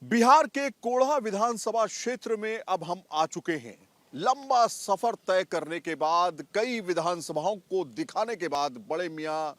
बिहार के कोढ़ा विधानसभा क्षेत्र में अब हम आ चुके हैं। लंबा सफर तय करने के बाद, कई विधानसभाओं को दिखाने के बाद बड़े मियां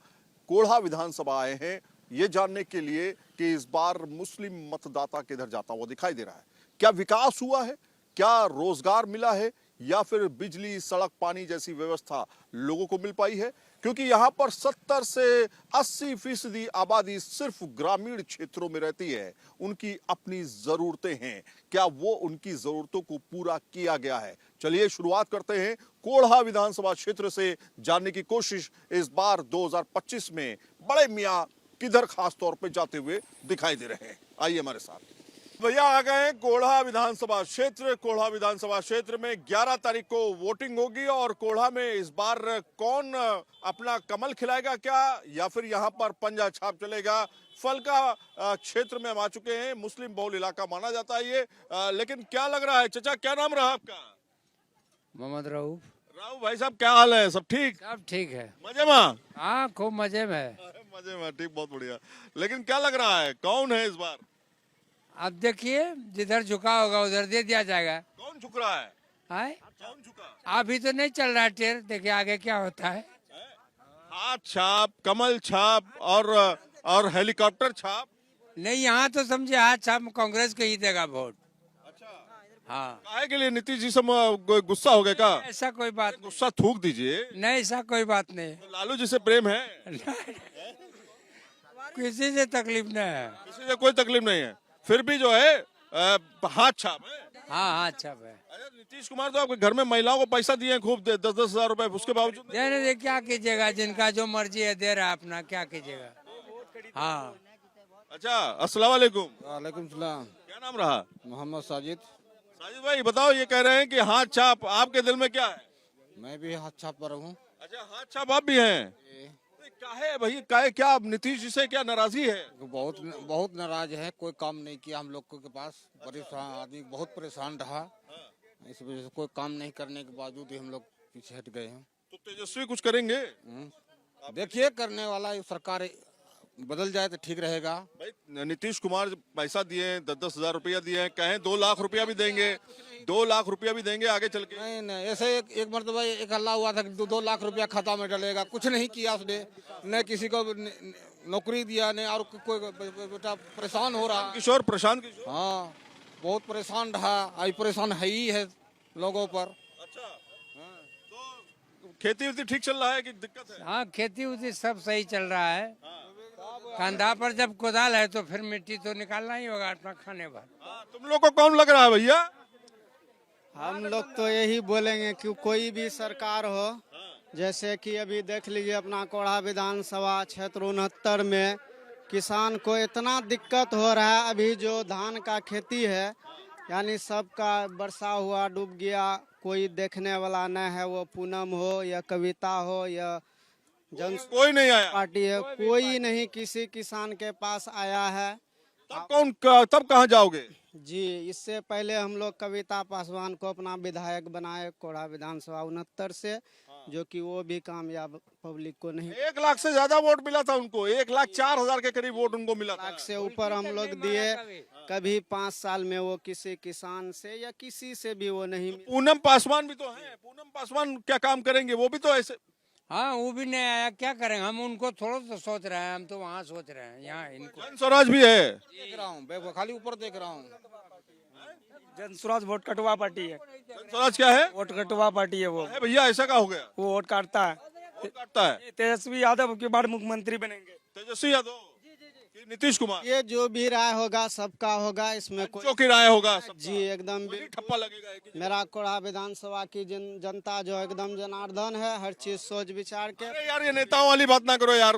कोढ़ा विधानसभा आए हैं, ये जानने के लिए कि इस बार मुस्लिम मतदाता किधर जाता हुआ दिखाई दे रहा है। क्या विकास हुआ है, क्या रोजगार मिला है, या फिर बिजली, सड़क, पानी जैसी व्यवस्था लोगों को मिल पाई है? क्योंकि यहां पर 70 से 80% आबादी सिर्फ ग्रामीण क्षेत्रों में रहती है। उनकी अपनी जरूरतें हैं, क्या वो उनकी जरूरतों को पूरा किया गया है? चलिए शुरुआत करते हैं कोढ़ा विधानसभा क्षेत्र से, जानने की कोशिश इस बार 2025 में बड़े मियां किधर खास तौर पे जाते हुए दिखाई दे रहे हैं। आइए हमारे साथ। भैया आ गए हैं कोढ़ा विधानसभा क्षेत्र। कोढ़ा विधानसभा क्षेत्र में 11 तारीख को वोटिंग होगी और कोढ़ा में इस बार कौन अपना कमल खिलाएगा क्या, या फिर यहां पर पंजा छाप चलेगा? फलका क्षेत्र में हम आ चुके हैं, मुस्लिम बहुल इलाका माना जाता है ये, लेकिन क्या लग रहा है? चचा, क्या नाम रहा आपका? मोहम्मद राऊफ। राव भाई साहब, क्या हाल है? सब ठीक? सब ठीक है। मजे में? हाँ, खूब मजे में है। मजे में, ठीक, बहुत बढ़िया। लेकिन क्या लग रहा है, कौन है इस बार? अब देखिए, जिधर झुका होगा उधर दे दिया जाएगा। कौन झुक रहा है? कौन झुका? अभी तो नहीं चल रहा है टेर, देखिए आगे क्या होता है। हाथ छाप, कमल छाप और हेलीकॉप्टर छाप? नहीं, यहाँ तो समझे हाथ छाप कांग्रेस को ही देगा वोट। अच्छा, हाँ। काहे के लिए? नीतीश जी से गुस्सा हो गया क्या? ऐसा कोई बात नहीं। गुस्सा थूक दीजिए। नहीं, ऐसा कोई बात नहीं। तो लालू जी से प्रेम है? किसी से तकलीफ नहीं है। किसी से कोई तकलीफ नहीं है, फिर भी जो है हाथ छाप है। हाँ, हाथ छाप है। अरे नीतीश कुमार तो आपके घर में महिलाओं को पैसा दिए हैं खूब, 10-10 हजार रुपए, उसके बावजूद देने दे, क्या कीजिएगा, जिनका जो मर्जी है दे रहा है अपना, क्या कीजिएगा। हाँ। अच्छा, अस्सलाम वालेकुम। वालेकुम सलाम। क्या नाम रहा? मोहम्मद साजिद। साजिद भाई बताओ, ये कह रहे हैं कि हाथ छाप, आपके दिल में क्या है? मैं भी हाथ छाप पर हूँ। अच्छा, हाथ छाप आप भी हैं? काहे भाई, काहे, क्या नीतीश जी से क्या नाराजगी है? बहुत बहुत नाराज है, कोई काम नहीं किया हम लोग के पास। परेशान आदमी बहुत परेशान रहा, इस वजह से कोई काम नहीं करने के बावजूद ही हम लोग पीछे हट गए हैं। तो तेजस्वी कुछ करेंगे? देखिए, करने वाला सरकार बदल जाए तो ठीक रहेगा। भाई नीतीश कुमार पैसा दिए हैं, 10-10 हजार रुपया दिए हैं, कहें 2 लाख रुपया भी देंगे, 2 लाख रुपया भी देंगे आगे चल के। नहीं नहीं, ऐसे एक मरतबा एक हल्ला हुआ था कि 2 लाख रुपया खाता में डलेगा, कुछ नहीं किया उसने। न किसी को नौकरी दिया, न और कोई बेटा परेशान हो रहा। किशोर, प्रशांत किशोर। हाँ, बहुत परेशान रहा, अभी परेशान है ही है लोगों पर। अच्छा, तो खेती वेती ठीक चल रहा है कि दिक्कत है? हाँ, खेती उती सब सही चल रहा है। कंधा पर जब कोदाल है तो फिर मिट्टी तो निकालना ही होगा अपना खाने भर। तुम लोग को कौन लग रहा है भैया? हम लोग तो यही बोलेंगे कि कोई भी सरकार हो, जैसे कि अभी देख लीजिए अपना कोढ़ा विधानसभा क्षेत्र 69 में किसान को इतना दिक्कत हो रहा है। अभी जो धान का खेती है, यानी सबका वर्षा हुआ डूब गया, कोई देखने वाला नहीं है। वो पूनम हो या कविता हो या कोई नहीं आया। पार्टी है, कोई नहीं किसी किसान के पास आया है। तब कहाँ जाओगे? जी, इससे पहले हम लोग कविता पासवान को अपना विधायक बनाए कोढ़ा विधानसभा 69 से, जो कि वो भी कामयाब पब्लिक को नहीं। 1 लाख से ज्यादा वोट मिला था उनको, 1,04,000 के करीब वोट उनको मिला था। लाख से ऊपर हम लोग दिए। कभी 5 साल में वो किसी किसान से या किसी से भी वो नहीं। पूनम पासवान भी तो है, पूनम पासवान क्या काम करेंगे? वो भी तो ऐसे। हाँ, वो भी नहीं आया, क्या करेंगे हम? उनको थोड़ा तो सोच रहे हैं, हम तो वहाँ सोच रहे हैं, यहाँ इनको। जन स्वराज भी है। देख रहा हूँ, खाली ऊपर देख रहा हूँ। जन स्वराज वोट कटवा पार्टी है। जन स्वराज क्या है? वोट कटवा पार्टी है वो। है भैया, ऐसा क्या हो गया? वो वोट काटता है। वोट काटता है। तेजस्वी यादव के बाद मुख्यमंत्री बनेंगे। तेजस्वी यादव कि नीतीश कुमार? ये जो भी राय होगा सबका होगा, इसमें जो की राय होगा सबका। जी एकदम ठप्पा लगेगा एक ही। मेरा कोढ़ा विधानसभा की जनता जो एकदम जनार्दन है, हर चीज सोच विचार के। अरे यार, ये नेताओं वाली बात ना करो यार,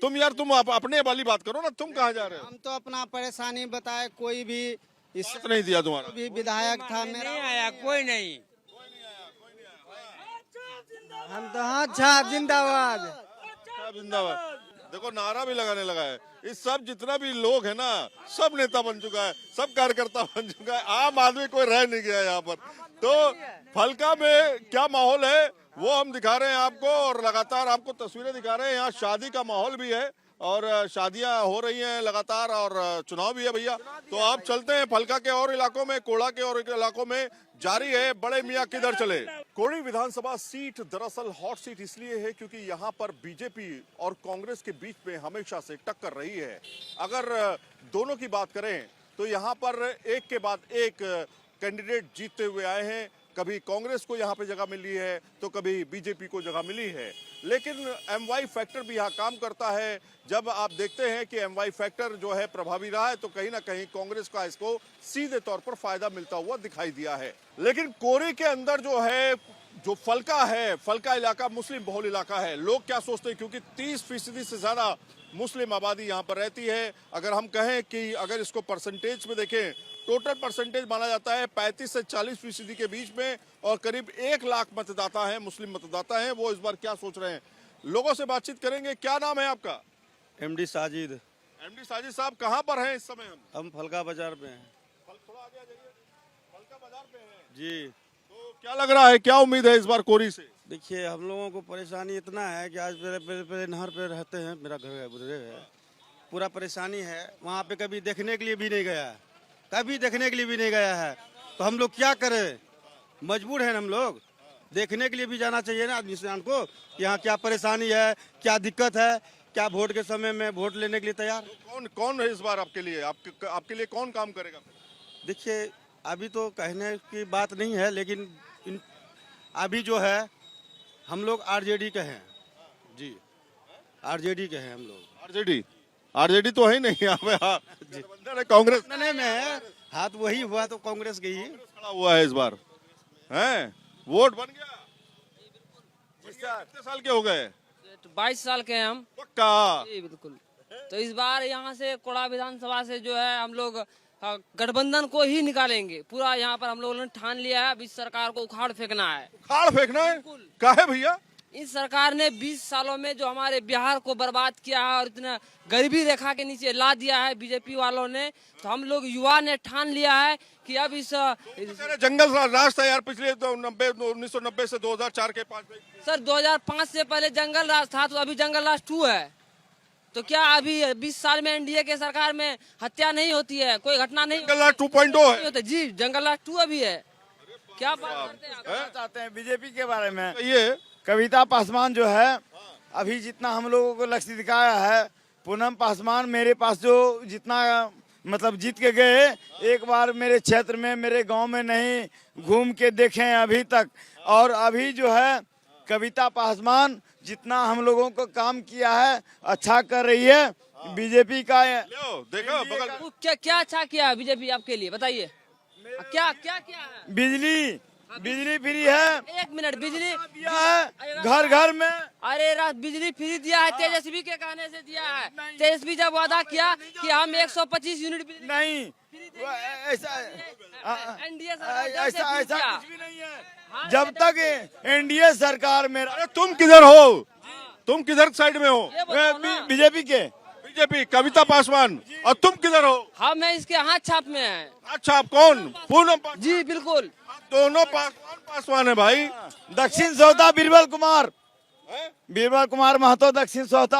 तुम अपने वाली बात करो ना। तुम कहाँ जा रहे हो? हम तो अपना परेशानी बताए, कोई भी इस बात नहीं दिया तुम्हारा। भी विधायक था मेरा। नहीं आया, कोई नहीं। हम तो हाथ छाप जिंदाबाद। जिंदाबाद। देखो, नारा भी लगाने लगा है। इस सब जितना भी लोग है ना, सब नेता बन चुका है, सब कार्यकर्ता बन चुका है। आम आदमी कोई रह नहीं गया यहाँ पर। तो फलका में क्या माहौल है वो हम दिखा रहे हैं आपको, और लगातार आपको तस्वीरें दिखा रहे हैं। यहाँ शादी का माहौल भी है और शादियां हो रही हैं लगातार और चुनाव भी है भैया। तो आप चलते हैं फलका के और इलाकों में, कोढ़ा के और इलाकों में जारी है बड़े मियाँ किधर चले। कोढ़ी विधानसभा सीट दरअसल हॉट सीट इसलिए है क्योंकि यहाँ पर बीजेपी और कांग्रेस के बीच में हमेशा से टक्कर रही है। अगर दोनों की बात करें तो यहाँ पर एक के बाद एक कैंडिडेट जीतते हुए आए हैं। कभी कांग्रेस को यहाँ पे जगह मिली है तो कभी बीजेपी को जगह मिली है, लेकिन एमवाई फैक्टर भी यहाँ काम करता है। जब आप देखते हैं कि एमवाई फैक्टर जो है प्रभावी रहा है तो कहीं ना कहीं कांग्रेस का इसको सीधे तौर पर फायदा मिलता हुआ दिखाई दिया है। लेकिन कोरी के अंदर जो है, जो फलका है, फलका इलाका मुस्लिम बहुल इलाका है। लोग क्या सोचते हैं, क्योंकि 30% से ज्यादा मुस्लिम आबादी यहाँ पर रहती है। अगर हम कहें कि अगर इसको परसेंटेज में देखें, टोटल परसेंटेज माना जाता है 35 से 40% के बीच में, और करीब 1 लाख मतदाता हैं, मुस्लिम मतदाता हैं। वो इस बार क्या सोच रहे हैं, लोगों से बातचीत करेंगे। क्या नाम है आपका? एमडी साजिद। एमडी साजिद साहब, कहाँ पर हैं इस समय? हम फलका बाजार पे हैं। थोड़ा आगे आ जाइए। फलका बाजार पे हैं जी। तो क्या लग रहा है, क्या उम्मीद है इस बार कोरी से? देखिए, हम लोगों को परेशानी इतना है कि आज मेरे नहर पे रहते हैं, मेरा घर है उधर है, पूरा परेशानी है। वहाँ पे कभी देखने के लिए भी नहीं गया है, कभी देखने के लिए भी नहीं गया है। तो हम लोग क्या करें, मजबूर हैं हम लोग। देखने के लिए भी जाना चाहिए ना आदमी इंसान को कि यहाँ क्या परेशानी है, क्या दिक्कत है, क्या वोट के समय में वोट लेने के लिए तैयार। तो कौन है इस बार आपके लिए, आपके लिए कौन काम करेगा? देखिए, अभी तो कहने की बात नहीं है, लेकिन अभी जो है हम लोग आरजेडी के हैं जी, आरजेडी के हैं हम लोग। आरजेडी तो है ही नहीं यहाँ पे। हाँ, गठबंधन है कांग्रेस में है, हाथ वही हुआ तो कांग्रेस के ही खड़ा हुआ है इस बार। हैं, वोट बन गया। कितने साल के हो गए? 22 साल के हैं हम। पक्का? जी बिल्कुल। तो इस बार यहाँ से कोढ़ा विधानसभा से जो है हम लोग गठबंधन को ही निकालेंगे। पूरा यहाँ पर हम लोगों ने ठान लिया है, अभी सरकार को उखाड़ फेंकना है। उखाड़ फेंकना है? काहे भैया? इस सरकार ने 20 सालों में जो हमारे बिहार को बर्बाद किया है और इतना गरीबी रेखा के नीचे ला दिया है बीजेपी वालों ने, तो हम लोग युवा ने ठान लिया है कि अब इस जंगल राज था यार पिछले 1990 से 2004 के 5 में। सर 2005 से पहले जंगल राज था, तो अभी जंगल राज 2 है। तो क्या अभी 20 साल में एनडीए के सरकार में हत्या नहीं होती है, कोई घटना नहीं? जंगल राज 2.0 है जी, जंगल राज 2 अभी है। क्या बात करते हैं आप? चाहते हैं बीजेपी के बारे में? ये कविता पासवान जो है, अभी जितना हम लोगों को लक्ष्य दिखाया है, पूनम पासवान मेरे पास जो जितना मतलब जीत के गए, एक बार मेरे क्षेत्र में, मेरे गांव में नहीं घूम के देखे अभी तक। और अभी जो है कविता पासवान जितना हम लोगों को काम किया है, अच्छा कर रही है बीजेपी का। देखो बगल क्या अच्छा किया है बीजेपी आपके लिए, बताइए क्या क्या क्या है? बिजली फ्री है। 1 मिनट, बिजली दिया है घर घर में। अरे रात बिजली फ्री दिया है, तेजस्वी के कहने से दिया है। तेजस्वी जब वादा किया कि हम 125 यूनिट बिजली नहीं, ऐसा एनडीए ऐसा कुछ भी नहीं है। जब तक एनडीए सरकार में। अरे तुम किधर हो, तुम किधर साइड में हो? बीजेपी के। बीजेपी, कविता पासवान। और तुम किधर हो? हम इसके हाथ छाप में है। अच्छा, आप कौन? पूनम पासवान? जी बिल्कुल, दोनों पासवान है भाई। दक्षिण सोहता बीरबल कुमार महतो, दक्षिण सोहता।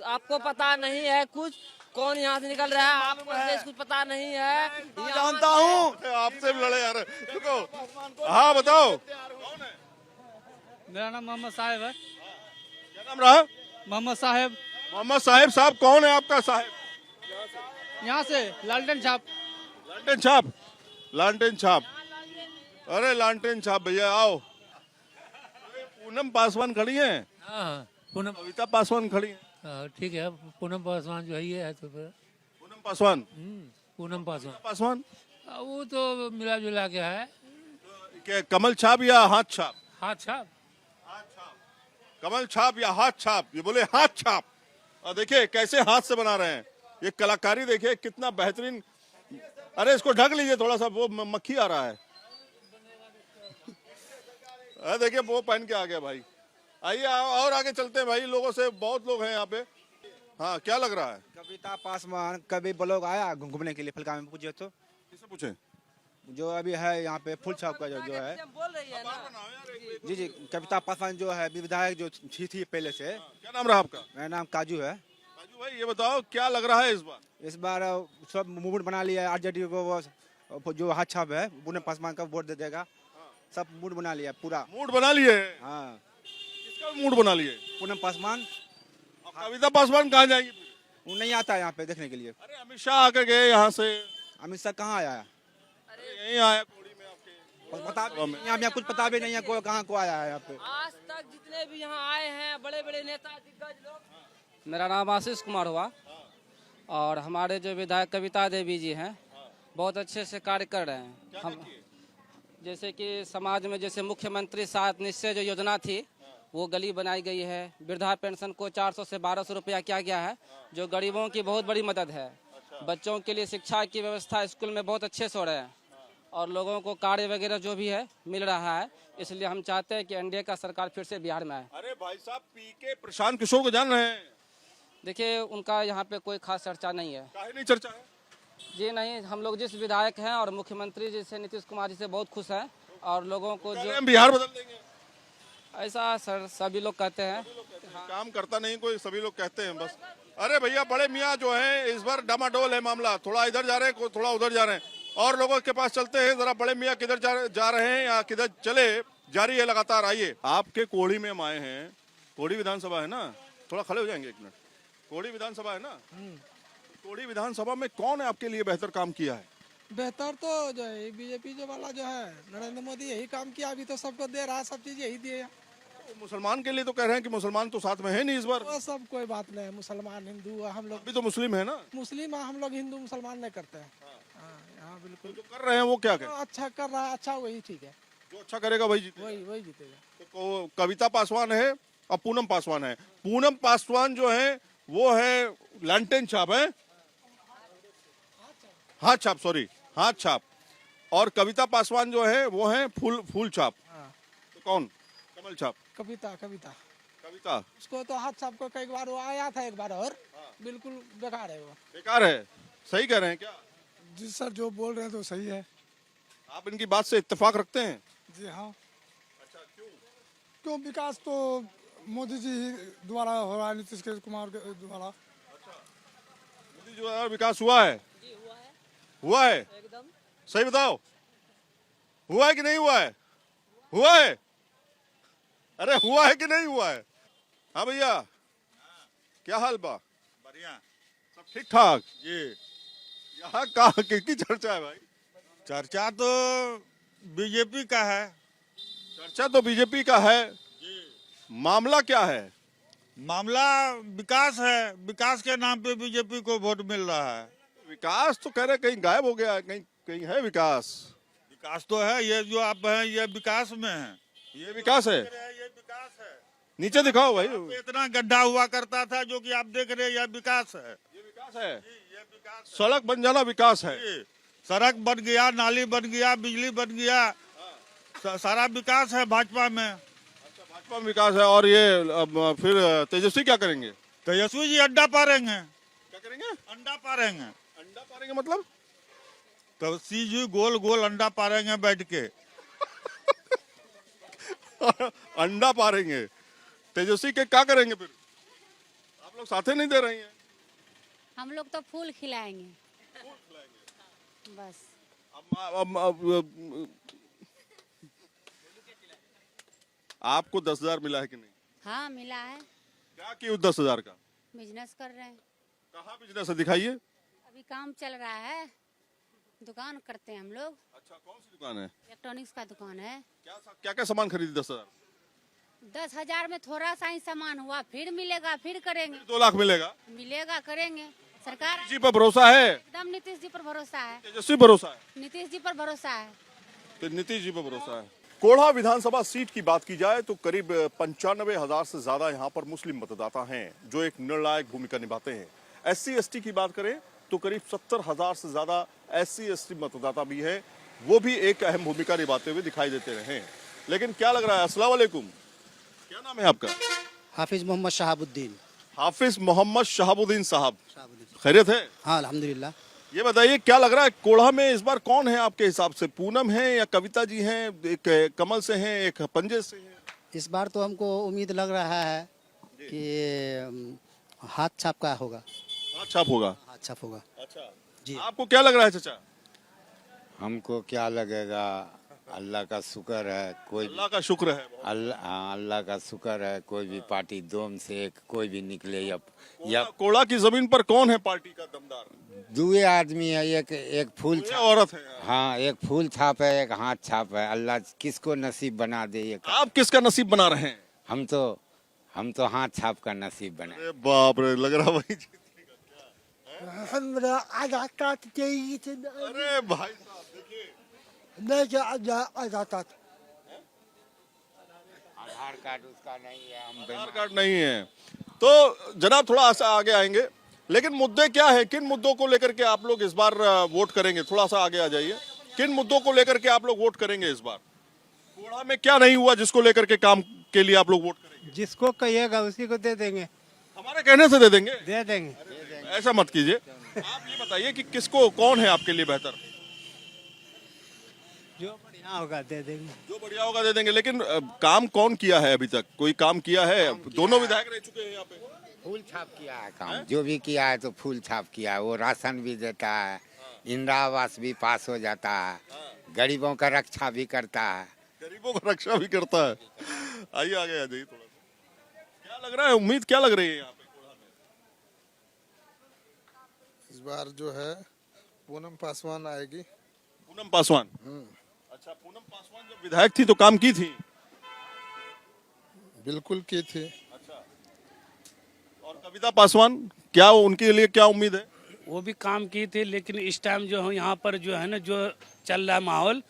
आपको पता नहीं है कुछ कौन यहाँ से निकल रहा है? आपको कुछ पता नहीं है? जानता हूँ। आपसे भी लड़े यार, रुको। हाँ बताओ। मेरा नाम मोहम्मद साहेब है। क्या नाम रहा? मोहम्मद साहेब। मोहम्मद साहेब। साहब कौन है आपका साहेब? यहाँ से लालटेन छाप। लालटेन छाप, लालटेन छाप। अरे लालटेन छाप भैया आओ। पूनम पासवान खड़ी है। हाँ, पूनम। कविता पासवान खड़ी है। ठीक है, पूनम पासवान जो है ये है तो फिर पूनम पासवान। पूनम पासवान। पासवान वो तो मिला जुला के है। क्या कमल छाप या हाथ छाप? हाथ छाप। कमल छाप या हाथ छाप? ये बोले हाथ छाप। और देखिए कैसे हाथ से बना रहे हैं, ये कलाकारी देखिए कितना बेहतरीन। अरे इसको ढक लीजिए थोड़ा सा, वो मक्खी आ रहा है। अरे देखिए वो पहन के आ गया भाई। आइए और आगे चलते हैं भाई, लोगों से, बहुत लोग हैं यहाँ पे। हाँ, क्या लग रहा है? कविता पासवान कभी ब्लॉग आया घूमने के लिए फलका में, पूछे तो किसे पूछे? जो अभी है यहाँ पे फूल छाप का जो है बोल रही है ना। जी कविता पासवान जो है विधायक जो थी पहले से। क्या नाम रहा आपका? मेरा नाम काजू है। राजू भाई ये बताओ क्या लग रहा है इस बार? सब मूवमेंट बना लिया है। आरजेडी को वो जो हाथ छाप है पूनम पासवान का वोट दे देगा। सब मूड बना लिया पूरा। मूड बना लिए? हाँ किसका मूड बना लिए? पूनम पासवान। अब कविता पासवान कहाँ जाएगी? वो नहीं आता है यहाँ पे देखने के लिए। अरे अमित शाह आकर गए यहाँ से। अमित शाह कहाँ आया है? यहीं आया कोड़ी में आपके। पता यहाँ कुछ पता भी नहीं है कहाँ को आया है यहाँ पे। आज तक जितने भी यहाँ आए हैं बड़े बड़े नेता दिग्गज लोग। मेरा नाम आशीष कुमार हुआ और हमारे जो विधायक कविता देवी जी हैं बहुत अच्छे से कार्य कर रहे हैं। हम जैसे कि समाज में जैसे मुख्यमंत्री 7 निश्चय जो योजना थी वो गली बनाई गई है। वृद्धा पेंशन को 400 से 1200 रुपया किया गया है जो गरीबों की बहुत बड़ी मदद है। बच्चों के लिए शिक्षा की व्यवस्था स्कूल में बहुत अच्छे से हो रहे हैं और लोगों को कार्य वगैरह जो भी है मिल रहा है। इसलिए हम चाहते हैं कि एनडीए का सरकार फिर से बिहार में आए। अरे भाई साहब पीके प्रशांत किशोर को जान रहे हैं? देखिए उनका यहाँ पे कोई खास चर्चा नहीं है। काहे नहीं चर्चा है? जी नहीं, हम लोग जिस विधायक हैं और मुख्यमंत्री जी से नीतीश कुमार जी से बहुत खुश हैं और लोगों को जो हम बिहार बदल देंगे ऐसा सर सभी लोग कहते हैं। काम करता नहीं कोई, सभी लोग कहते हैं बस। अरे भैया बड़े मियाँ जो है इस बार डामाडोल है मामला। थोड़ा इधर जा रहे हैं थोड़ा उधर जा रहे हैं और लोगों के पास चलते हैं। जरा बड़े मियाँ किधर जा रहे हैं या किधर चले जारी है लगातार। आइए आपके कोड़ी में हम आए हैं। कोड़ी विधानसभा है ना? थोड़ा खड़े हो जाएंगे 1 मिनट। कोड़ी विधानसभा है ना? कोड़ी विधानसभा में कौन है आपके लिए बेहतर काम किया है? बेहतर तो जो है बीजेपी जो वाला जो है नरेंद्र मोदी यही काम किया। अभी तो सबको दे रहा है, सब चीज यही दिए। मुसलमान के लिए तो कह रहे हैं कि मुसलमान तो साथ में है नहीं इस बार। वो सब कोई बात नहीं है। मुसलमान हिंदू हम लोग अभी तो मुस्लिम है ना? मुस्लिम है, हम लोग हिंदू मुसलमान नहीं करते हैं। हाँ बिल्कुल। जो कर रहे हैं वो क्या तो अच्छा कर रहा है, अच्छा वही ठीक है। जो अच्छा करेगा वही जीतेगा। वही जीतेगा। तो कविता पासवान है और पूनम पासवान है। पूनम पासवान जो है वो है लैंटेन छाप है, हाथ छाप, सॉरी हाथ छाप। और कविता पासवान जो है वो है फूल छाप। तो कौन? कमल छाप। कविता उसको तो हाथ छाप को कई बार वो आया था एक बार और बिल्कुल बेकार है। वो बेकार है? सही कह रहे हैं क्या? जी सर, जो बोल रहे हैं तो सही है। आप इनकी बात से इत्तेफाक रखते हैं? जी हाँ। अच्छा क्यों विकास तो मोदी जी द्वारा हो रहा है, नीतीश कुमार के द्वारा। मोदी जी द्वारा विकास हुआ है? हुआ है एकदम सही बताओ, हुआ है कि नहीं हुआ है? हुआ है? अरे हुआ है कि नहीं हुआ है? हाँ भैया क्या हाल बा? बढ़िया सब ठीक ठाक जी। यहाँ कहाँ किसकी चर्चा है भाई? चर्चा तो बीजेपी का है। चर्चा तो बीजेपी का है। मामला क्या है? मामला विकास है। विकास के नाम पे बीजेपी को वोट मिल रहा है। विकास तो कह रहे कहीं गायब हो गया है, कहीं कहीं है विकास। विकास तो है, ये जो आप हैं ये विकास में है। ये विकास है? ये विकास है। नीचे दिखाओ भाई। पे इतना गड्ढा हुआ करता था जो कि आप देख रहे हैं, यह विकास है। ये विकास है। ये विकास सड़क बन जाना विकास है। है। सड़क बन गया, नाली बन गया, बिजली बन गया, सारा विकास है भाजपा में। भाजपा में विकास है। और ये अब फिर तेजस्वी क्या करेंगे? तेजस्वी जी अड्डा पारेंगे। क्या करेंगे? अंडा पारेंगे। अंडा पारेंगे मतलब? तो जी गोल गोल अंडा पारेंगे बैठ के। अंडा पारेंगे। तेजस्वी के क्या करेंगे फिर? आप लोग साथे नहीं दे रही हैं। हम लोग तो फूल खिलाएंगे बस। अब आपको 10,000 मिला है कि नहीं? हाँ मिला है। क्या किया 10,000 का? बिजनेस कर रहे हैं। कहाँ बिजनेस है दिखाइए। अभी काम चल रहा है, दुकान करते हैं हम लोग। अच्छा कौन सी दुकान है? इलेक्ट्रॉनिक्स का दुकान है। क्या क्या सामान खरीदी 10,000? 10,000 में थोड़ा सा ही सामान हुआ, फिर मिलेगा, फिर करेंगे। 2 लाख मिलेगा? मिलेगा, करेंगे। सरकार जी पर भरोसा है? एकदम नीतीश जी पर भरोसा है। तेजस्वी भरोसा है? नीतीश जी पर भरोसा है। तो नीतीश जी पर भरोसा है। कोढ़ा विधानसभा सीट की बात की जाए तो करीब 95,000 से ज्यादा यहाँ पर मुस्लिम मतदाता हैं जो एक निर्णायक भूमिका निभाते हैं। SC/ST की बात करें तो करीब 70,000 से ज्यादा SC/ST मतदाता भी है, वो भी एक अहम भूमिका निभाते हुए दिखाई देते रहे। लेकिन क्या लग रहा है? अस्सलाम वालेकुम, क्या नाम है आपका? हाफिज मोहम्मद शहाबुद्दीन। हाफिज मोहम्मद शहाबुद्दीन साहब, खैरियत है? हाँ अल्हम्दुलिल्लाह। ये बताइए क्या लग रहा है कोढ़ा में इस बार कौन है आपके हिसाब से? पूनम है या कविता जी हैं? एक कमल से हैं, एक पंजे से हैं? इस बार तो हमको उम्मीद लग रहा है कि हाथ छाप का होगा। हाथ छाप होगा? हाथ छाप होगा। अच्छा जी। आपको क्या लग रहा है चाचा? हमको क्या लगेगा, अल्लाह का शुक्र है, कोई अल्लाह का शुक्र है। अल्लाह का शुक्र है, कोई भी पार्टी दोम से एक कोई भी निकले या कोढ़ा की जमीन पर कौन है पार्टी का दमदार? दुए आदमी है, एक फूल ये औरत है। हाँ, एक फूल छाप है, एक हाथ छाप है। अल्लाह किसको नसीब बना दे ये। आप किसका नसीब बना रहे हैं? हम तो हाथ छाप का नसीब बना। अरे बाप रे, लग रहा वही अरे भाई साहब देखिए, आधार कार्ड उसका नहीं है, हम आधार कार्ड नहीं है। तो जनाब थोड़ा सा आगे आएंगे, लेकिन मुद्दे क्या है? किन मुद्दों को लेकर के आप लोग इस बार वोट करेंगे? थोड़ा सा आगे आ जाइए। किन मुद्दों को लेकर के आप लोग वोट करेंगे इस बार? कोढ़ा में क्या नहीं हुआ जिसको लेकर के काम के लिए आप लोग वोट करेंगे? जिसको कहिएगा उसी को दे देंगे। हमारे कहने से दे देंगे? दे देंगे। ऐसा मत कीजिए। आप ये बताइए कि किसको, कौन है आपके लिए बेहतर? जो बढ़िया होगा दे देंगे। जो बढ़िया होगा दे देंगे, लेकिन काम कौन किया है अभी तक? कोई काम किया है? दोनों विधायक रह चुके हैं यहाँ पे। फूल छाप किया है काम, जो भी किया है तो फूल छाप किया है। वो राशन भी देता है, इंदिरा आवास भी पास हो जाता है, गरीबों का रक्षा भी करता है। गरीबों का रक्षा भी करता है। आइए आगे आ जाइए थोड़ा सा। क्या लग रहा है, उम्मीद क्या लग रही है यहाँ पे कोढ़ा में? इस बार जो है पूनम पासवान आएगी। पूनम पासवान? अच्छा, पूनम पासवान जब विधायक थी तो काम की थी? बिल्कुल की थी। अच्छा, और कविता पासवान, क्या उनके लिए क्या उम्मीद है? वो भी काम की थी, लेकिन इस टाइम जो है यहाँ पर जो है ना, जो चल रहा है माहौल,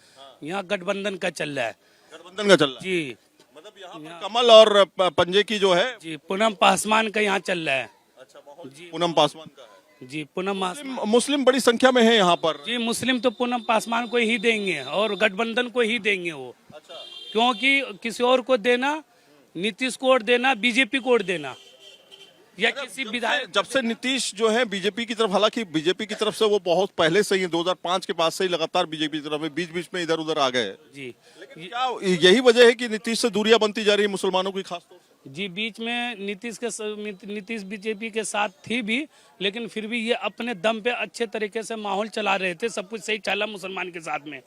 यहाँ गठबंधन का चल रहा है। गठबंधन का चल रहा है जी, मतलब यहाँ पर कमल और पंजे की जो है। जी, पूनम पासवान का यहाँ चल रहा है। अच्छा, माहौल पूनम पासवान का है। जी, पूनम मुस्लिम बड़ी संख्या में है यहाँ पर। जी, मुस्लिम तो पूनम पासवान को ही देंगे और गठबंधन को ही देंगे वो। अच्छा, क्योंकि किसी और को देना, नीतीश को वोट देना, बीजेपी को वोट देना, या किसी विधायक। जब से नीतीश जो है बीजेपी की तरफ, हालांकि बीजेपी की तरफ से वो बहुत पहले से ही 2005 के बाद से ही लगातार बीजेपी की तरफ है, बीच बीच में इधर उधर आ गए। जी, क्या यही वजह है कि नीतीश से दूरियां बनती जा रही है मुसलमानों की खासतौर से? जी, बीच में नीतीश बीजेपी के साथ थी भी, लेकिन फिर भी ये अपने दम पे अच्छे तरीके से माहौल चला रहे थे, सब कुछ सही चला मुसलमान के साथ में।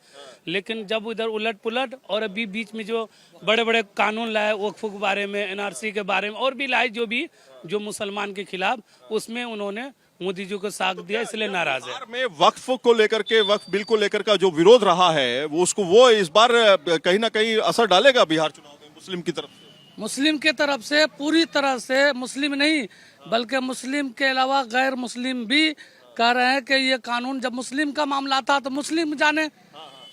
लेकिन जब उधर उलट पुलट, और अभी बीच में जो बड़े बड़े कानून लाए वक्फ के बारे में, एनआरसी के बारे में, और भी लाए जो मुसलमान के खिलाफ, उसमें उन्होंने मोदी जी को साथ दिया, इसलिए नाराज है। में वक्फ को लेकर के, वक्फ बिल को लेकर का जो विरोध रहा है वो इस बार कहीं ना कहीं असर डालेगा बिहार चुनाव में मुस्लिम की तरफ से? मुस्लिम के तरफ से पूरी तरह से, मुस्लिम नहीं बल्कि मुस्लिम के अलावा गैर मुस्लिम भी कह रहे हैं कि ये कानून, जब मुस्लिम का मामला था तो मुस्लिम जाने,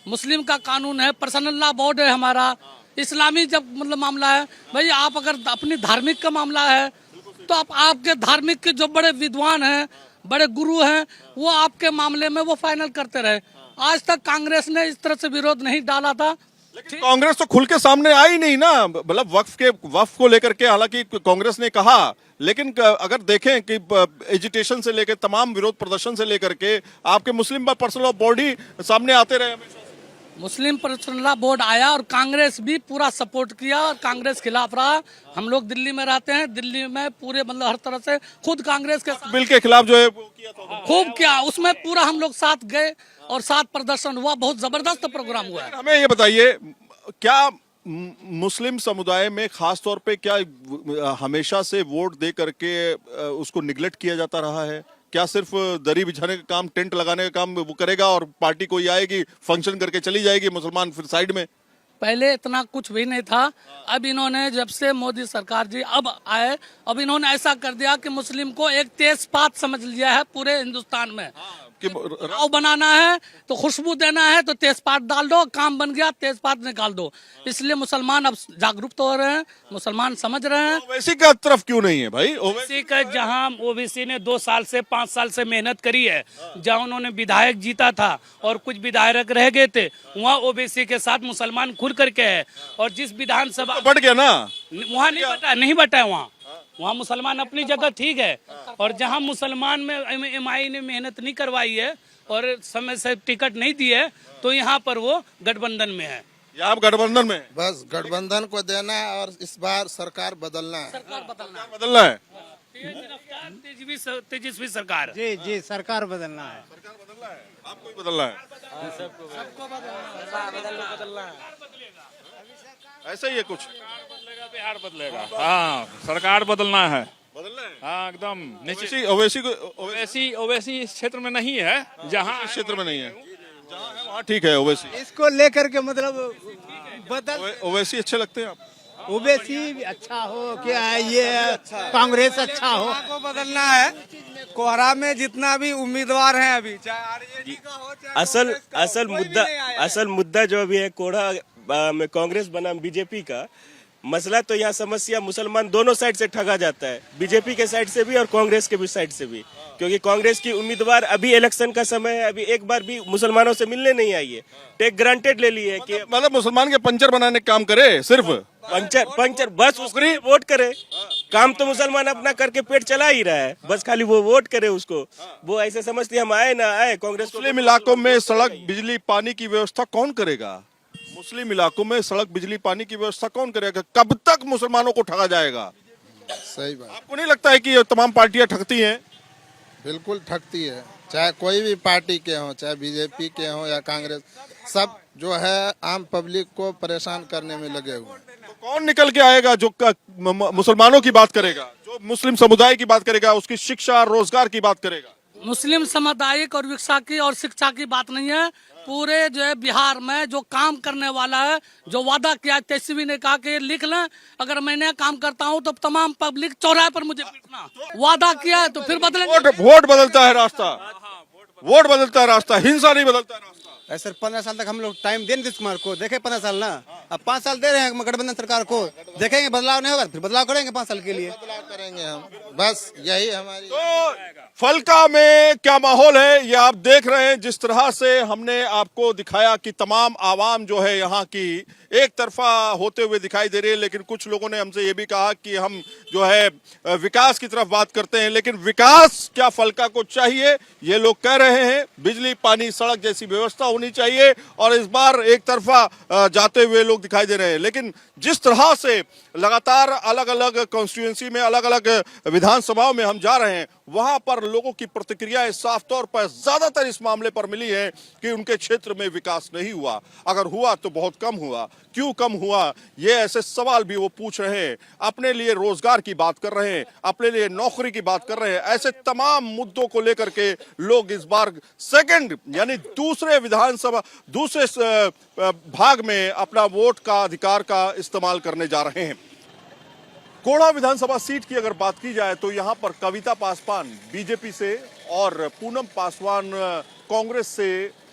मुस्लिम का कानून है, पर्सनल लॉ बोर्ड है हमारा, इस्लामी जब मतलब मामला है भाई, आप अगर अपनी धार्मिक का मामला है तो आपके धार्मिक के जो बड़े विद्वान हैं, बड़े गुरु हैं, वो आपके मामले में वो फाइनल करते रहे। आज तक कांग्रेस ने इस तरह से विरोध नहीं डाला था। लेकिन कांग्रेस तो खुल के सामने आई नहीं ना, मतलब वक्फ को लेकर के, हालांकि कांग्रेस ने कहा, लेकिन अगर देखें कि एजिटेशन से लेकर तमाम विरोध प्रदर्शन से लेकर के आपके मुस्लिम पर्सनल लॉ बोर्ड ही सामने आते रहे हमेशा। मुस्लिम पर्सनल लॉ बोर्ड आया और कांग्रेस भी पूरा सपोर्ट किया और कांग्रेस खिलाफ रहा। हम लोग दिल्ली में रहते हैं, दिल्ली में पूरे मतलब हर तरह से खुद कांग्रेस के बिल के खिलाफ जो है वो किया था, खूब किया, उसमें पूरा हम लोग साथ गए और साथ प्रदर्शन हुआ, बहुत जबरदस्त प्रोग्राम हुआ है। हमें ये बताइए, क्या मुस्लिम समुदाय में खास तौर पे क्या हमेशा से वोट दे करके उसको निगलेक्ट किया जाता रहा है? क्या सिर्फ दरी बिछाने का काम, टेंट लगाने का काम वो करेगा और पार्टी कोई आएगी, फंक्शन करके चली जाएगी, मुसलमान फिर साइड में? पहले इतना कुछ भी नहीं था। अब इन्होंने, जब से मोदी सरकार जी अब आए, अब इन्होंने ऐसा कर दिया कि मुस्लिम को एक तेजपात समझ लिया है पूरे हिंदुस्तान में। कि राव बनाना है तो खुशबू देना है तो तेजपात डाल दो, काम बन गया, तेजपात निकाल दो। इसलिए मुसलमान अब जागरूक तो हो रहे हैं, मुसलमान समझ रहे हैं। ओवैसी का तरफ क्यों नहीं है भाई? ओवैसी का, जहां ओवैसी ने 2 साल से 5 साल से मेहनत करी है, जहां उन्होंने विधायक जीता था और कुछ विधायक रह गए थे, वहाँ ओवैसी के साथ मुसलमान खुल करके है। और जिस विधानसभा बढ़ गया ना, वहाँ नहीं बटा है, वहाँ मुसलमान अपनी जगह ठीक है। और जहाँ मुसलमान में एमआई ने मेहनत नहीं करवाई है, और समय से टिकट नहीं दिए तो यहाँ पर वो गठबंधन में है। या आप गठबंधन में हैं? बस गठबंधन को देना है और इस बार सरकार बदलना है। सरकार बदलना है। बदलना है। तेज रफ्तार तेजस्वी सरकार। जी जी सरकार बदलना है। सरकार बदलना है, आपको ही बदलना है। सबको बदलना है। ऐसा ही है कुछ। बिहार बदलेगा। हाँ, सरकार बदलना है। बदलना है। हाँ, एकदम ओवैसी ओवैसी को ओवैसी इस क्षेत्र में नहीं है। जहाँ इस क्षेत्र में नहीं है, जहाँ है वहाँ ठीक है ओवैसी। इसको लेकर के मतलब बदल ओवैसी अच्छे लगते हैं आप? ओबीसी अच्छा हो क्या है ये कांग्रेस अच्छा हो को बदलना है। कोहरा में जितना भी उम्मीदवार हैं अभी, चाहे आरजेडी का हो चाहे असल मुद्दा जो अभी है कोढ़ा में कांग्रेस बनाम बीजेपी का मसला, तो यहाँ समस्या मुसलमान दोनों साइड से ठगा जाता है, बीजेपी के साइड से भी और कांग्रेस के भी साइड से भी, क्योंकि कांग्रेस की उम्मीदवार अभी इलेक्शन का समय है, अभी एक बार भी मुसलमानों से मिलने नहीं आई है, टेक ग्रांटेड ले ली है कि मतलब मुसलमान के पंचर बनाने का काम करे, सिर्फ पंचर बस उसको वोट करे। काम तो मुसलमान अपना करके पेट चला ही रहा है, बस खाली वो वोट करे उसको। वो ऐसे समझते हम आए ना आए कांग्रेस। मुस्लिम इलाकों में सड़क बिजली पानी की व्यवस्था कौन करेगा? मुस्लिम इलाकों में सड़क बिजली पानी की व्यवस्था कौन करेगा? कब तक मुसलमानों को ठगा जाएगा? सही बात। आपको नहीं लगता है कि ये तमाम पार्टियां ठगती हैं? बिल्कुल ठगती है, चाहे कोई भी पार्टी के हो, चाहे बीजेपी के हो या कांग्रेस, सब जो है आम पब्लिक को परेशान करने में लगे हुए। तो कौन निकल के आएगा जो मुसलमानों की बात करेगा, जो मुस्लिम समुदाय की बात करेगा, उसकी शिक्षा रोजगार की बात करेगा? मुस्लिम सामुदायिक और विकसा की और शिक्षा की बात नहीं है, पूरे जो है बिहार में जो काम करने वाला है, जो वादा किया, तेजस्वी ने कहा कि लिख लें, अगर मैंने काम करता हूं तो तमाम पब्लिक चौराहे पर मुझे पीटना, वादा किया है तो फिर बदलेंगे। वोट बदलता है रास्ता, वोट बदलता है रास्ता, हिंसा नहीं बदलता है रास्ता। सर 15 साल तक हम लोग टाइम दें नीतीश कुमार को, देखे 15 साल ना, अब 5 साल दे रहे हैं गठबंधन सरकार को, देखेंगे बदलाव नहीं होगा फिर बदलाव करेंगे 5 साल के लिए। बदलाव करेंगे हम, बस यही हमारी। तो फलका में क्या माहौल है ये आप देख रहे हैं। जिस तरह से हमने आपको दिखाया कि तमाम आवाम जो है यहाँ की एक तरफा होते हुए दिखाई दे रही है, लेकिन कुछ लोगों ने हमसे ये भी कहा कि हम जो है विकास की तरफ बात करते हैं, लेकिन विकास क्या फलका को चाहिए? ये लोग कह रहे हैं बिजली पानी सड़क जैसी व्यवस्था होनी चाहिए, और इस बार एक तरफा जाते हुए लोग दिखाई दे रहे हैं। लेकिन जिस तरह से लगातार अलग अलग कॉन्स्टिट्यूएंसी में अलग अलग विधानसभाओं में हम जा रहे हैं, वहां पर लोगों की प्रतिक्रियाएं साफ तौर पर ज्यादातर इस मामले पर मिली है कि उनके क्षेत्र में विकास नहीं हुआ, अगर हुआ तो बहुत कम हुआ। क्यों कम हुआ, ये ऐसे सवाल भी वो पूछ रहे हैं। अपने लिए रोजगार की बात कर रहे हैं, अपने लिए नौकरी की बात कर रहे हैं। ऐसे तमाम मुद्दों को लेकर के लोग इस बार सेकंड यानी दूसरे विधानसभा दूसरे भाग में अपना वोट का अधिकार का इस्तेमाल करने जा रहे हैं। कोढ़ा विधानसभा सीट की अगर बात की जाए तो यहां पर कविता पासवान बीजेपी से और पूनम पासवान कांग्रेस से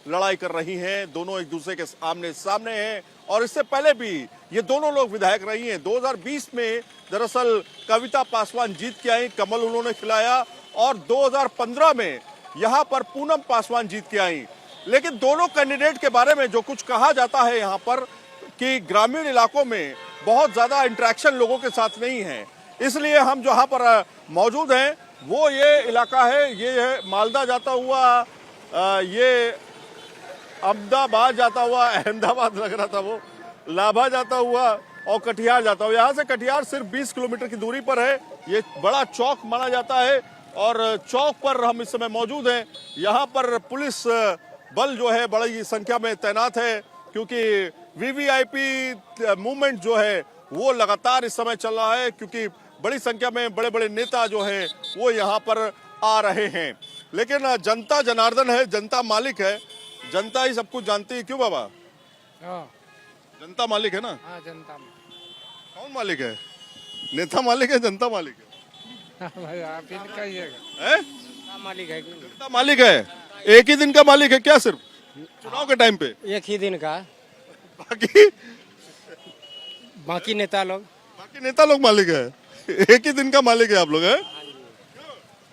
लड़ाई कर रही हैं। दोनों एक दूसरे के आमने सामने हैं, और इससे पहले भी ये दोनों लोग विधायक रही हैं। 2020 में दरअसल कविता पासवान जीत के आई, कमल उन्होंने खिलाया, और 2015 में यहां पर पूनम पासवान जीत के आई। लेकिन दोनों कैंडिडेट के बारे में जो कुछ कहा जाता है यहाँ पर कि ग्रामीण इलाकों में बहुत ज्यादा इंटरेक्शन लोगों के साथ नहीं है, इसलिए हम जहां पर मौजूद हैं वो ये इलाका है, ये है मालदा जाता हुआ, ये अहमदाबाद जाता हुआ, अहमदाबाद लग रहा था वो, लाभा जाता हुआ और कटिहार जाता हुआ। यहाँ से कटिहार सिर्फ 20 किलोमीटर की दूरी पर है। ये बड़ा चौक माना जाता है, और चौक पर हम इस समय मौजूद हैं। यहाँ पर पुलिस बल जो है बड़ी संख्या में तैनात है, क्योंकि वीवीआईपी मूवमेंट जो है वो लगातार इस समय चल रहा है, क्योंकि बड़ी संख्या में बड़े बड़े नेता जो हैं वो यहाँ पर आ रहे हैं। लेकिन जनता जनार्दन है, जनता मालिक है, जनता ही सब कुछ जानती है। क्यों बाबा? जनता मालिक है ना? हाँ, जनता कौन मालिक है? नेता मालिक है, जनता मालिक है? भाई आप ही कहिएगा। हैं? मालिक है, जनता मालिक है। एक ही दिन का मालिक है क्या? सिर्फ चुनाव के टाइम पे एक ही दिन का, बाकी नेता लोग मालिक है। एक ही दिन का मालिक है आप लोग, हैं?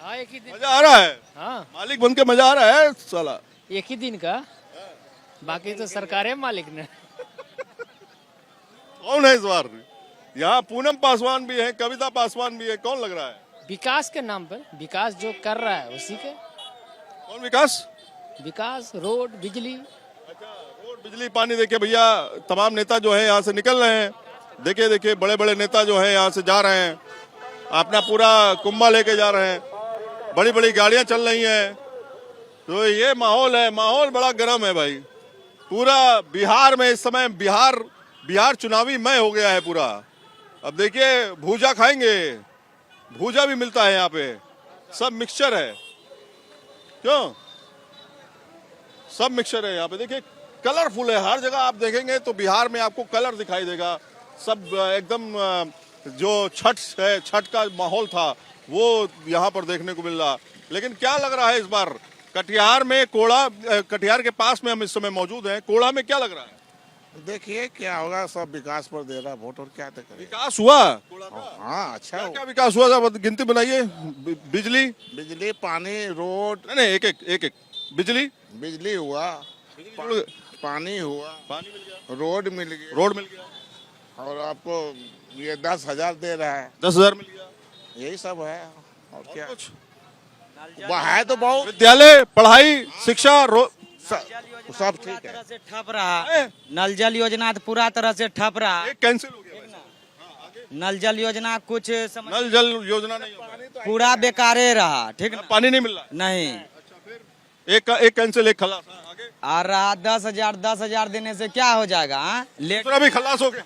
हाँ, एक ही दिन। मजा आ रहा है? हाँ, मालिक बन के मजा आ रहा है साला? एक ही दिन का, बाकी तो सरकार है मालिक ने। कौन है इस बार? यहाँ पूनम पासवान भी है, कविता पासवान भी है, कौन लग रहा है? विकास के नाम पर, विकास जो कर रहा है उसी के। कौन विकास? विकास, रोड, बिजली। रोड, बिजली, पानी। देखिए भैया, तमाम नेता जो है यहाँ से निकल रहे हैं। देखिए देखिए, बड़े बड़े नेता जो है यहाँ से जा रहे हैं, अपना पूरा कुंभा लेके जा रहे हैं, बड़ी बड़ी गाड़ियां चल रही हैं। तो ये माहौल है, माहौल बड़ा गर्म है भाई। पूरा बिहार में इस समय बिहार चुनावी मय हो गया है पूरा। अब देखिए, भूजा खाएंगे, भूजा भी मिलता है यहाँ पे, सब मिक्सचर है। क्यों? सब मिक्सचर है यहाँ पे। देखिए, कलरफुल है हर जगह। आप देखेंगे तो बिहार में आपको कलर दिखाई देगा। सब एकदम जो छठ है, छठ का माहौल था वो यहाँ पर देखने को मिल रहा। लेकिन क्या लग रहा है इस बार कटिहार में, कटिहार के पास में हम इस समय मौजूद हैं, कोढ़ा में क्या लग रहा है? देखिए क्या होगा, सब विकास पर दे रहा वोट, और क्या करें। विकास हुआ? हाँ, अच्छा। क्या विकास हुआ? सब गिनती बनाइए। बिजली, पानी, रोड। नहीं, एक बिजली हुआ, पानी हुआ, पानी मिल गया, रोड मिल गया, और आपको ये 10,000 दे रहा है। 10,000 मिल गया, यही सब है। और क्या कुछ है तो बहुत। विद्यालय, पढ़ाई, शिक्षा, सब ठीक है। से ठप रहा। नल जल योजना तो पूरा तरह से ठप रहा। एक कैंसिल हो गया। नल जल योजना कुछ नल जल योजना नहीं होगा, पूरा बेकारे रहा। ठीक ना? पानी नहीं मिल रहा। नहीं, एक कैंसिल, एक खलास। आगे आ रहा 10,000 देने से क्या हो जाएगा? दूसरा भी खलास हो गया।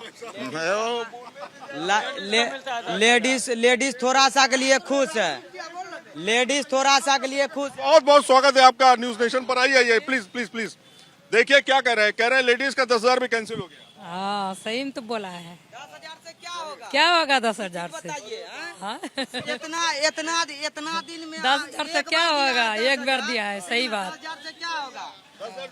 लेडीज थोड़ा सा के लिए खुश है। बहुत बहुत स्वागत है आपका न्यूज नेशन पर। आइए, प्लीज। देखिए क्या कह रहे हैं। कह रहे हैं लेडीज का 10,000 भी कैंसिल हो गया। हाँ, सही में तो बोला है। 10,000 से क्या होगा 10,000 से? हाँ? इतना दिन में 10,000 से क्या होगा? एक बार दिया है, सही बात। 10,000 से क्या होगा?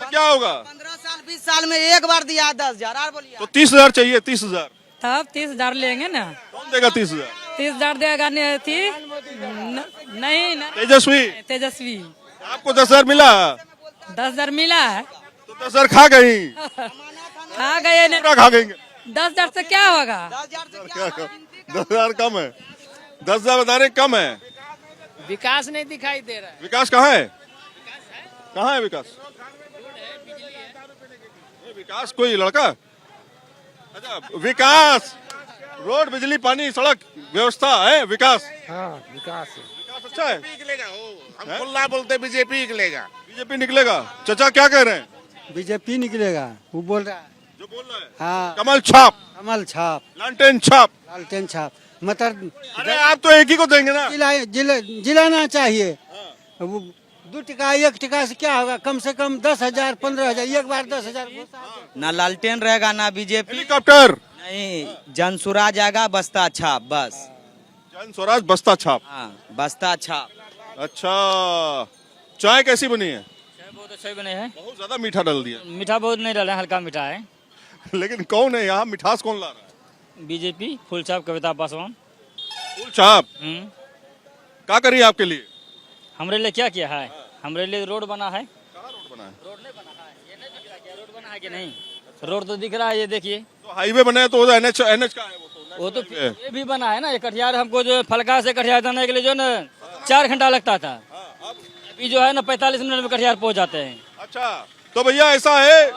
क्या होगा? 15 साल 20 साल में एक बार दिया 10,000। और बोलिए तो 30,000 चाहिए। 30,000 तब 30,000 लेंगे ना। कौन देगा 30,000? 30,000 देगा नहीं। तेजस्वी आपको 10,000 मिला? 10,000 मिला है तो 10,000 खा गई। खा गए ने। खा गएंगे। 10,000 से क्या होगा? 10,000 कम है। 10,000 बता रहे कम है। विकास नहीं दिखाई दे रहा है। विकास कहाँ है? कहाँ है विकास? विकास कोई लड़का? अच्छा, विकास, रोड, बिजली, पानी, सड़क व्यवस्था है विकास। हाँ, विकास अच्छा है। हम खुला बोलते बीजेपी निकलेगा। चाचा क्या कह रहे हैं? बीजेपी निकलेगा, वो बोल रहा है। जो बोल रहा है हाँ, कमल छाप, लालटेन छाप। मतलब अरे आप तो एक ही को देंगे ना। जिलाना चाहिए। वो 2 टका 1 टका से क्या होगा? कम से कम 10,000 15,000 एक बार 10,000। ना लालटेन रहेगा ना बीजेपी। हेलीकॉप्टर नहीं, जन स्वराज आएगा, बस्ता छाप बस। जन स्वराज बस्ता छाप। हाँ, बस्ता छाप। अच्छा, चाय कैसी बनी है? बहुत अच्छा बने हैं। बहुत ज्यादा मीठा डाल दिया। मीठा बहुत नहीं डाला है, हल्का मीठा है। लेकिन कौन है यहाँ मिठास कौन ला रहा है? बीजेपी, फूल छाप, कविता पासवान। फूल छाप क्या करी आपके लिए? हमारे लिए क्या किया है? हमारे लिए रोड बना है। कहाँ रोड बना है? रोड नहीं बना है, ये नहीं दिख रहा क्या रोड बना है कि नहीं? रोड तो दिख रहा है, ये देखिए। तो हाईवे बना है तो एनएच का है वो तो ये भी बना है ना। ये कटिहार हमको जो फलका से कटिहार जाने के लिए जो ना 4 घंटा लगता था, अभी जो है ना 45 मिनट में कटिहार पहुंच जाते हैं। अच्छा, तो भैया ऐसा है,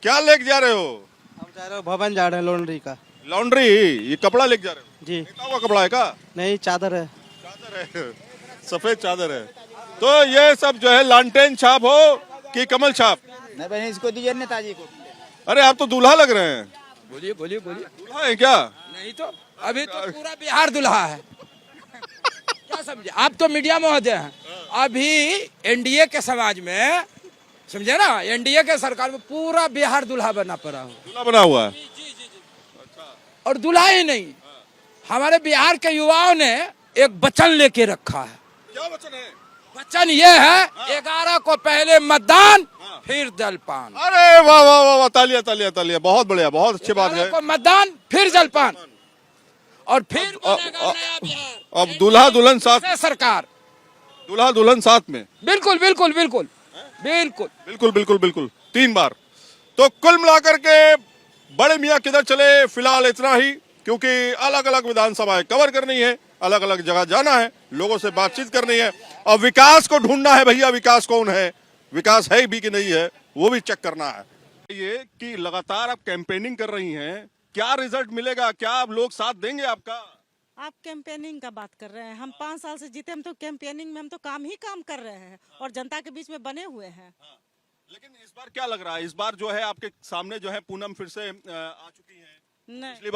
क्या लेके जा रहे हो? हम जा रहे हो भवन, जा रहे हैं लॉन्ड्री का। लॉन्ड्री? ये कपड़ा लेके जा रहे हो? जी। हुआ कपड़ा है का? नहीं, चादर है। चादर है, सफेद चादर है। तो ये सब जो है लालटेन छाप हो कि कमल छाप? नहीं बहन, इसको दीजिए नेताजी को। अरे आप तो दूल्हा लग रहे हैं। बोलिए। दूल्हा है क्या? नहीं तो अभी तो पूरा बिहार दुल्हा है। क्या समझे आप? तो मीडिया महोदय हैं। अभी एनडीए के समाज में, समझे ना, एनडीए के सरकार में पूरा बिहार दुल्हा बना पड़ा हो। दूल्हा बना हुआ है। और दुल्हा ही नहीं, हमारे बिहार के युवाओं ने एक वचन लेके रखा है। क्या वचन है? वचन ये है, 11 को पहले मतदान, फिर जलपान। अरे वाह वाह वाह, तालियां। बहुत बढ़िया, बहुत अच्छी बात है। मतदान, फिर जलपान, और फिर बनेगा नया बिहार। अब दूल्हा दुल्हन साथ, सरकार दूल्हा दुल्हन साथ में। बिल्कुल। 3 बार। तो कुल मिलाकर के बड़े मियाँ किधर चले, फिलहाल इतना ही, क्योंकि अलग अलग विधानसभाएं कवर करनी है। अलग अलग जगह जाना है, लोगों से बातचीत करनी है और विकास को ढूंढना है। भैया विकास कौन है, विकास है भी कि नहीं है, वो भी चेक करना है। ये कि लगातार आप कैंपेनिंग कर रही हैं, क्या रिजल्ट मिलेगा, क्या आप लोग साथ देंगे आपका? आप कैंपेनिंग का बात कर रहे हैं, हम 5 साल से जीते, हम तो कैंपेनिंग में हम तो काम कर रहे हैं और जनता के बीच में बने हुए हैं। लेकिन इस बार क्या लग रहा है, इस बार जो है आपके सामने जो है पूनम फिर से आ चुकी हैं? नहीं, पिछली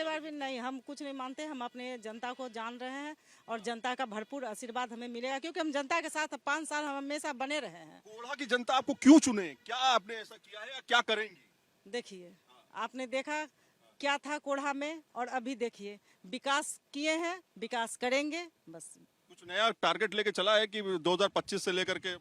बार भी नहीं, हम कुछ नहीं मानते, हम अपने जनता को जान रहे हैं और जनता का भरपूर आशीर्वाद हमें मिलेगा क्योंकि हम जनता के साथ 5 साल हम हमेशा बने रहे हैं। कोढ़ा की जनता आपको क्यों चुने, क्या आपने ऐसा किया है या क्या करेंगी? देखिए, आपने देखा क्या था कोढ़ा में और अभी देखिए विकास किए हैं, विकास करेंगे। बस कुछ नया टारगेट लेके चला है कि 2025 से लेकर के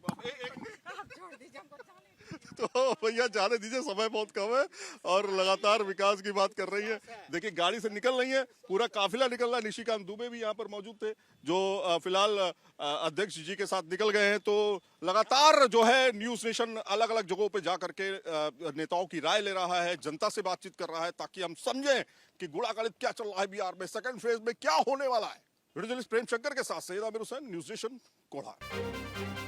तो भैया जाने दीजिए, समय बहुत कम है और लगातार विकास की बात कर रही है। देखिए गाड़ी से निकल रही है, पूरा काफिला निकल रहा है। निशिकांत दुबे भी यहाँ पर मौजूद थे जो फिलहाल अध्यक्ष जी के साथ निकल गए हैं। तो लगातार जो है न्यूज नेशन अलग अलग जगहों पे जा करके नेताओं की राय ले रहा है, जनता से बातचीत कर रहा है ताकि हम समझें कि गुड़ागणित क्या चल रहा है बिहार में, सेकंड फेज में क्या होने वाला है। वीडियो जर्नलिस्ट प्रेम शंकर के साथ सैयद आमिर हुसैन, न्यूज नेशन, कोढ़ा।